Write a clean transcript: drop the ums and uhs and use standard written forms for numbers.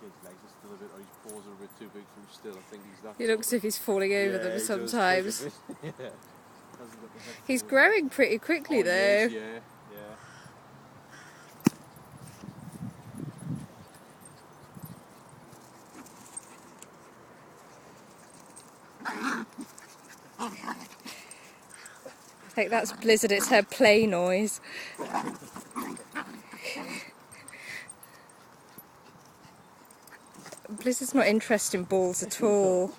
his legs are still a bit, or his paws are a bit too big for him still. I think he's that. He looks as if he's falling over them sometimes. Yeah. He's growing pretty quickly though. Yes, yeah. I think that's Blizzard, it's her play noise. Blizzard's not interested in balls at all.